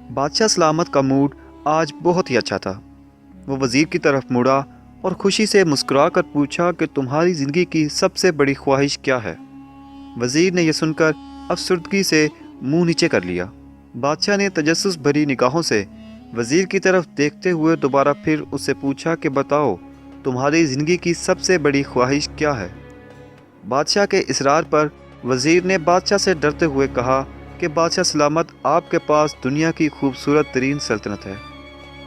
بادشاہ سلامت کا موڈ آج بہت ہی اچھا تھا۔ وہ وزیر کی طرف مڑا اور خوشی سے مسکرا کر پوچھا کہ تمہاری زندگی کی سب سے بڑی خواہش کیا ہے؟ وزیر نے یہ سن کر افسردگی سے منہ نیچے کر لیا۔ بادشاہ نے تجسس بھری نگاہوں سے وزیر کی طرف دیکھتے ہوئے دوبارہ پھر اس سے پوچھا کہ بتاؤ تمہاری زندگی کی سب سے بڑی خواہش کیا ہے؟ بادشاہ کے اصرار پر وزیر نے بادشاہ سے ڈرتے ہوئے کہا کہ بادشاہ سلامت، آپ کے پاس دنیا کی خوبصورت ترین سلطنت ہے۔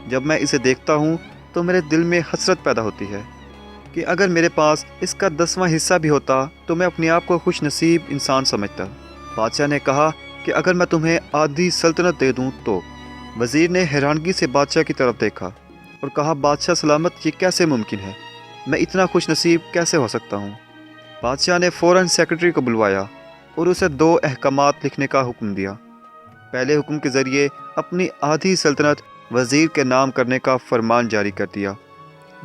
جب میں اسے دیکھتا ہوں تو میرے دل میں حسرت پیدا ہوتی ہے کہ اگر میرے پاس اس کا 10واں حصہ بھی ہوتا تو میں اپنے آپ کو خوش نصیب انسان سمجھتا۔ بادشاہ نے کہا کہ اگر میں تمہیں آدھی سلطنت دے دوں تو؟ وزیر نے حیرانگی سے بادشاہ کی طرف دیکھا اور کہا بادشاہ سلامت، یہ کیسے ممکن ہے؟ میں اتنا خوش نصیب کیسے ہو سکتا ہوں؟ بادشاہ نے فوراً سیکرٹری کو بلوایا اور اسے 2 احکامات لکھنے کا حکم دیا۔ پہلے حکم کے ذریعے اپنی آدھی سلطنت وزیر کے نام کرنے کا فرمان جاری کر دیا۔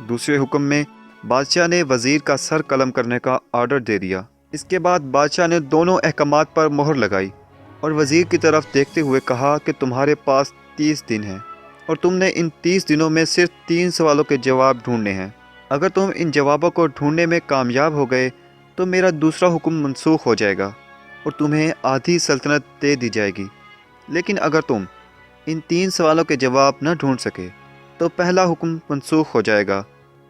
دوسرے حکم میں بادشاہ نے وزیر کا سر قلم کرنے کا آرڈر دے دیا۔ اس کے بعد بادشاہ نے دونوں احکامات پر مہر لگائی اور وزیر کی طرف دیکھتے ہوئے کہا کہ تمہارے پاس 30 دن ہیں اور تم نے ان 30 دنوں میں صرف 3 سوالوں کے جواب ڈھونڈنے ہیں۔ اگر تم ان جوابوں کو ڈھونڈنے میں کامیاب ہو گئے تو میرا دوسرا حکم منسوخ ہو جائے گا اور تمہیں آدھی سلطنت دے دی جائے گی۔ لیکن اگر تم ان 3 سوالوں کے جواب نہ ڈھونڈ سکے تو پہلا حکم منسوخ ہو جائے گا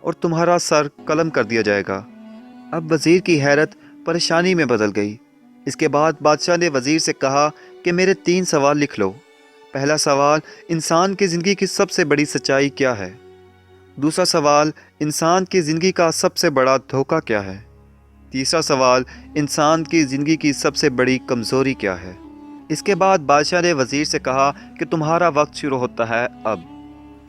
اور تمہارا سر قلم کر دیا جائے گا۔ اب وزیر کی حیرت پریشانی میں بدل گئی۔ اس کے بعد بادشاہ نے وزیر سے کہا کہ میرے 3 سوال لکھ لو۔ پہلا سوال، انسان کی زندگی کی سب سے بڑی سچائی کیا ہے؟ دوسرا سوال، انسان کی زندگی کا سب سے بڑا دھوکہ کیا ہے؟ تیسرا سوال، انسان کی زندگی کی سب سے بڑی کمزوری کیا ہے؟ اس کے بعد بادشاہ نے وزیر سے کہا کہ تمہارا وقت شروع ہوتا ہے اب۔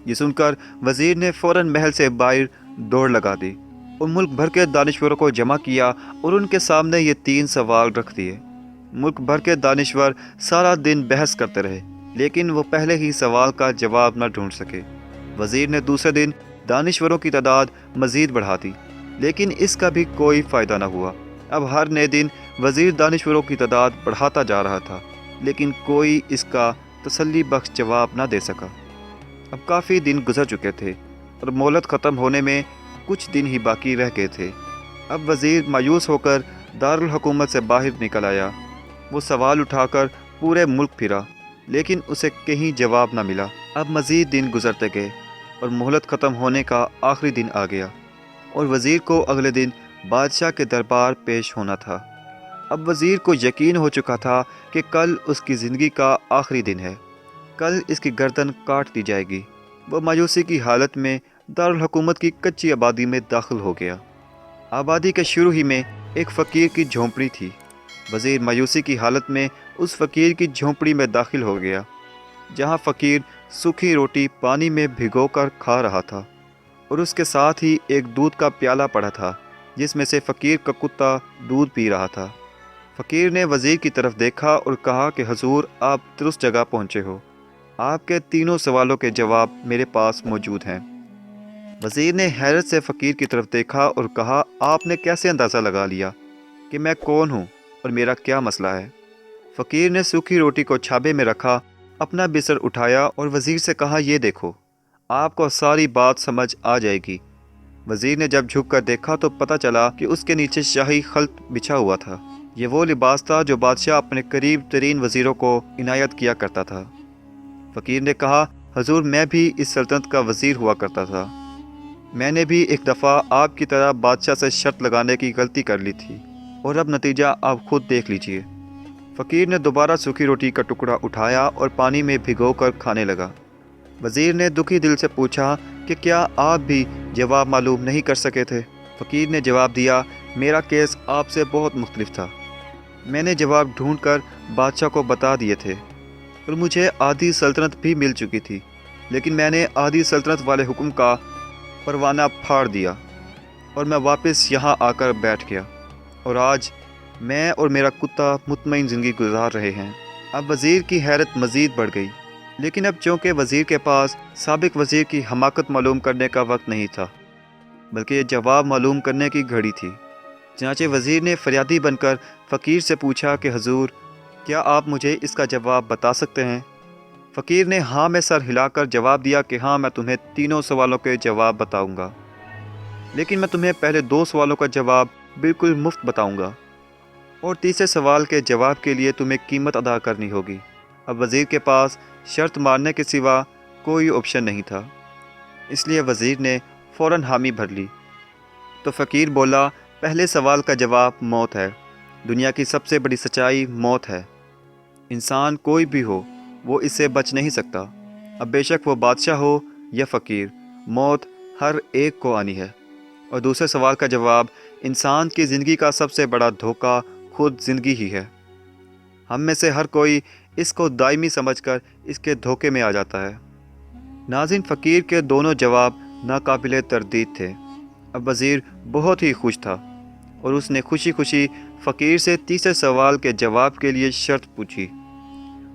یہ سن کر وزیر نے فوراً محل سے باہر دوڑ لگا دی اور ملک بھر کے دانشوروں کو جمع کیا اور ان کے سامنے یہ 3 سوال رکھ دیے۔ ملک بھر کے دانشور سارا دن بحث کرتے رہے لیکن وہ پہلے ہی سوال کا جواب نہ ڈھونڈ سکے۔ وزیر نے دوسرے دن دانشوروں کی تعداد مزید بڑھا دی لیکن اس کا بھی کوئی فائدہ نہ ہوا۔ اب ہر نئے دن وزیر دانشوروں کی تعداد بڑھاتا جا رہا تھا لیکن کوئی اس کا تسلی بخش جواب نہ دے سکا۔ اب کافی دن گزر چکے تھے اور مہلت ختم ہونے میں کچھ دن ہی باقی رہ گئے تھے۔ اب وزیر مایوس ہو کر دارالحکومت سے باہر نکل آیا۔ وہ سوال اٹھا کر پورے ملک پھرا لیکن اسے کہیں جواب نہ ملا۔ اب مزید دن گزرتے گئے اور مہلت ختم ہونے کا آخری دن آ گیا اور وزیر کو اگلے دن بادشاہ کے دربار پیش ہونا تھا۔ اب وزیر کو یقین ہو چکا تھا کہ کل اس کی زندگی کا آخری دن ہے، کل اس کی گردن کاٹ دی جائے گی۔ وہ مایوسی کی حالت میں دارالحکومت کی کچی آبادی میں داخل ہو گیا۔ آبادی کے شروع ہی میں ایک فقیر کی جھونپڑی تھی۔ وزیر مایوسی کی حالت میں اس فقیر کی جھونپڑی میں داخل ہو گیا جہاں فقیر سوکھی روٹی پانی میں بھگو کر کھا رہا تھا اور اس کے ساتھ ہی ایک دودھ کا پیالہ پڑا تھا جس میں سے فقیر کا کتا دودھ پی رہا تھا۔ فقیر نے وزیر کی طرف دیکھا اور کہا کہ حضور، آپ درست جگہ پہنچے ہو، آپ کے 3 سوالوں کے جواب میرے پاس موجود ہیں۔ وزیر نے حیرت سے فقیر کی طرف دیکھا اور کہا، آپ نے کیسے اندازہ لگا لیا کہ میں کون ہوں اور میرا کیا مسئلہ ہے؟ فقیر نے سوکھی روٹی کو چھابے میں رکھا، اپنا بسر اٹھایا اور وزیر سے کہا، یہ دیکھو، آپ کو ساری بات سمجھ آ جائے گی۔ وزیر نے جب جھک کر دیکھا تو پتہ چلا کہ اس کے نیچے شاہی خلط بچھا ہوا تھا۔ یہ وہ لباس تھا جو بادشاہ اپنے قریب ترین وزیروں کو عنایت کیا کرتا تھا۔ فقیر نے کہا، حضور، میں بھی اس سلطنت کا وزیر ہوا کرتا تھا۔ میں نے بھی ایک دفعہ آپ کی طرح بادشاہ سے شرط لگانے کی غلطی کر لی تھی اور اب نتیجہ آپ خود دیکھ لیجئے۔ فقیر نے دوبارہ سوکھی روٹی کا ٹکڑا اٹھایا اور پانی میں بھگو کر کھانے لگا۔ وزیر نے دکھی دل سے پوچھا کہ کیا آپ بھی جواب معلوم نہیں کر سکے تھے؟ فقیر نے جواب دیا، میرا کیس آپ سے بہت مختلف تھا۔ میں نے جواب ڈھونڈ کر بادشاہ کو بتا دیے تھے اور مجھے آدھی سلطنت بھی مل چکی تھی، لیکن میں نے آدھی سلطنت والے حکم کا پروانہ پھاڑ دیا اور میں واپس یہاں آ کر بیٹھ گیا اور آج میں اور میرا کتا مطمئن زندگی گزار رہے ہیں۔ اب وزیر کی حیرت مزید بڑھ گئی، لیکن اب چونکہ وزیر کے پاس سابق وزیر کی حماقت معلوم کرنے کا وقت نہیں تھا بلکہ یہ جواب معلوم کرنے کی گھڑی تھی۔ چنانچہ وزیر نے فریادی بن کر فقیر سے پوچھا کہ حضور، کیا آپ مجھے اس کا جواب بتا سکتے ہیں؟ فقیر نے ہاں میں سر ہلا کر جواب دیا کہ ہاں میں تمہیں تینوں سوالوں کے جواب بتاؤں گا، لیکن میں تمہیں پہلے 2 سوالوں کا جواب بالکل مفت بتاؤں گا، اور تیسرے سوال کے جواب کے لیے تمہیں قیمت ادا کرنی ہوگی۔ اب وزیر کے پاس شرط مارنے کے سوا کوئی آپشن نہیں تھا، اس لیے وزیر نے فوراً حامی بھر لی۔ تو فقیر بولا، پہلے سوال کا جواب موت ہے۔ دنیا کی سب سے بڑی سچائی موت ہے۔ انسان کوئی بھی ہو، وہ اس سے بچ نہیں سکتا۔ اب بے شک وہ بادشاہ ہو یا فقیر، موت ہر ایک کو آنی ہے۔ اور دوسرے سوال کا جواب، انسان کی زندگی کا سب سے بڑا دھوکہ خود زندگی ہی ہے۔ ہم میں سے ہر کوئی اس کو دائمی سمجھ کر اس کے دھوکے میں آ جاتا ہے۔ ناظرین، فقیر کے دونوں جواب ناقابل تردید تھے۔ اب وزیر بہت ہی خوش تھا اور اس نے خوشی خوشی فقیر سے تیسرے سوال کے جواب کے لیے شرط پوچھی۔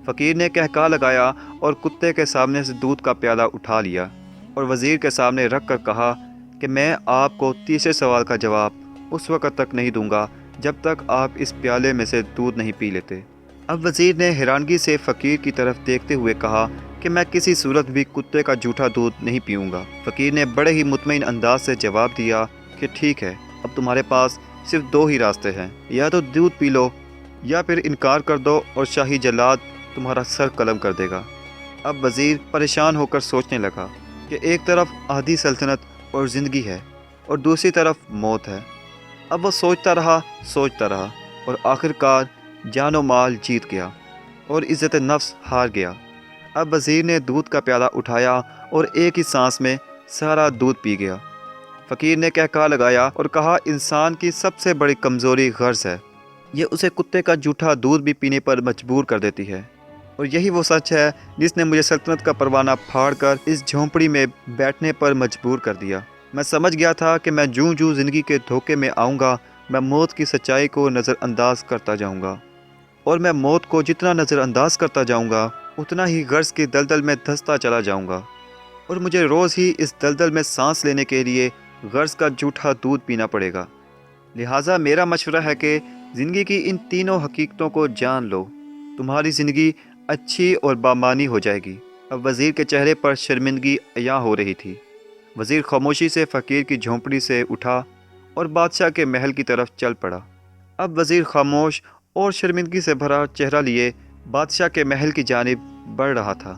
فقیر نے کہکا لگایا اور کتے کے سامنے سے دودھ کا پیالہ اٹھا لیا اور وزیر کے سامنے رکھ کر کہا کہ میں آپ کو تیسرے سوال کا جواب اس وقت تک نہیں دوں گا جب تک آپ اس پیالے میں سے دودھ نہیں پی لیتے۔ اب وزیر نے حیرانگی سے فقیر کی طرف دیکھتے ہوئے کہا کہ میں کسی صورت بھی کتے کا جھوٹا دودھ نہیں پیوں گا۔ فقیر نے بڑے ہی مطمئن انداز سے جواب دیا کہ ٹھیک ہے، اب تمہارے پاس صرف 2 ہی راستے ہیں، یا تو دودھ پی لو یا پھر انکار کر دو اور شاہی جلاد تمہارا سر قلم کر دے گا۔ اب وزیر پریشان ہو کر سوچنے لگا کہ ایک طرف آدھی سلطنت اور زندگی ہے اور دوسری طرف موت ہے۔ اب وہ سوچتا رہا اور آخر کار جان و مال جیت گیا اور عزت نفس ہار گیا۔ اب وزیر نے دودھ کا پیالہ اٹھایا اور ایک ہی سانس میں سارا دودھ پی گیا۔ فقیر نے کہکا لگایا اور کہا، انسان کی سب سے بڑی کمزوری غرض ہے، یہ اسے کتے کا جھوٹا دودھ بھی پینے پر مجبور کر دیتی ہے، اور یہی وہ سچ ہے جس نے مجھے سلطنت کا پروانہ پھاڑ کر اس جھونپڑی میں بیٹھنے پر مجبور کر دیا۔ میں سمجھ گیا تھا کہ میں جوں زندگی کے دھوکے میں آؤں گا، میں موت کی سچائی کو نظر انداز کرتا جاؤں گا، اور میں موت کو جتنا نظر انداز کرتا جاؤں گا اتنا ہی غرض کی دلدل میں دھنستا چلا جاؤں گا، اور مجھے روز ہی اس دلدل میں سانس لینے کے لیے غرض کا جھوٹا دودھ پینا پڑے گا۔ لہٰذا میرا مشورہ ہے کہ زندگی کی ان تینوں حقیقتوں کو جان لو، تمہاری زندگی اچھی اور بامانی ہو جائے گی۔ اب وزیر کے چہرے پر شرمندگی عیاں ہو رہی تھی۔ وزیر خاموشی سے فقیر کی جھونپڑی سے اٹھا اور بادشاہ کے محل کی طرف چل پڑا۔ اب وزیر خاموش اور شرمندگی سے بھرا چہرہ لیے بادشاہ کے محل کی جانب بڑھ رہا تھا۔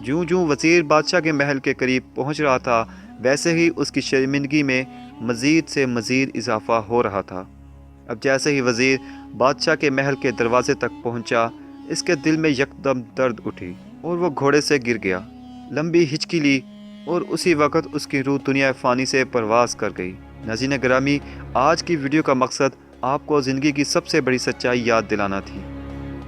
جوں وزیر بادشاہ کے محل کے قریب پہنچ رہا تھا، ویسے ہی اس کی شرمندگی میں مزید سے مزید اضافہ ہو رہا تھا۔ اب جیسے ہی وزیر بادشاہ کے محل کے دروازے تک پہنچا، اس کے دل میں یکدم درد اٹھی اور وہ گھوڑے سے گر گیا، لمبی ہچکی لی اور اسی وقت اس کی روح دنیا فانی سے پرواز کر گئی۔ ناظرین گرامی، آج کی ویڈیو کا مقصد آپ کو زندگی کی سب سے بڑی سچائی یاد دلانا تھی،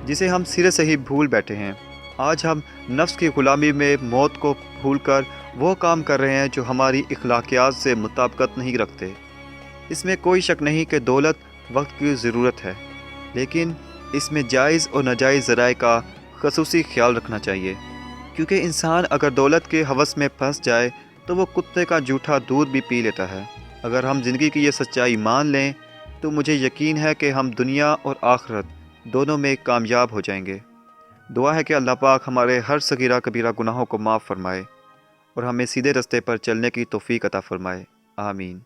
جسے ہم سرے سے ہی بھول بیٹھے ہیں۔ آج ہم نفس کی غلامی میں موت کو بھول کر وہ کام کر رہے ہیں جو ہماری اخلاقیات سے مطابقت نہیں رکھتے۔ اس میں کوئی شک نہیں کہ دولت وقت کی ضرورت ہے، لیکن اس میں جائز اور ناجائز ذرائع کا خصوصی خیال رکھنا چاہیے، کیونکہ انسان اگر دولت کے ہوس میں پھنس جائے تو وہ کتے کا جھوٹا دودھ بھی پی لیتا ہے۔ اگر ہم زندگی کی یہ سچائی مان لیں تو مجھے یقین ہے کہ ہم دنیا اور آخرت دونوں میں کامیاب ہو جائیں گے۔ دعا ہے کہ اللہ پاک ہمارے ہر صغیرہ کبیرہ گناہوں کو معاف فرمائے اور ہمیں سیدھے رستے پر چلنے کی توفیق عطا فرمائے۔ آمین۔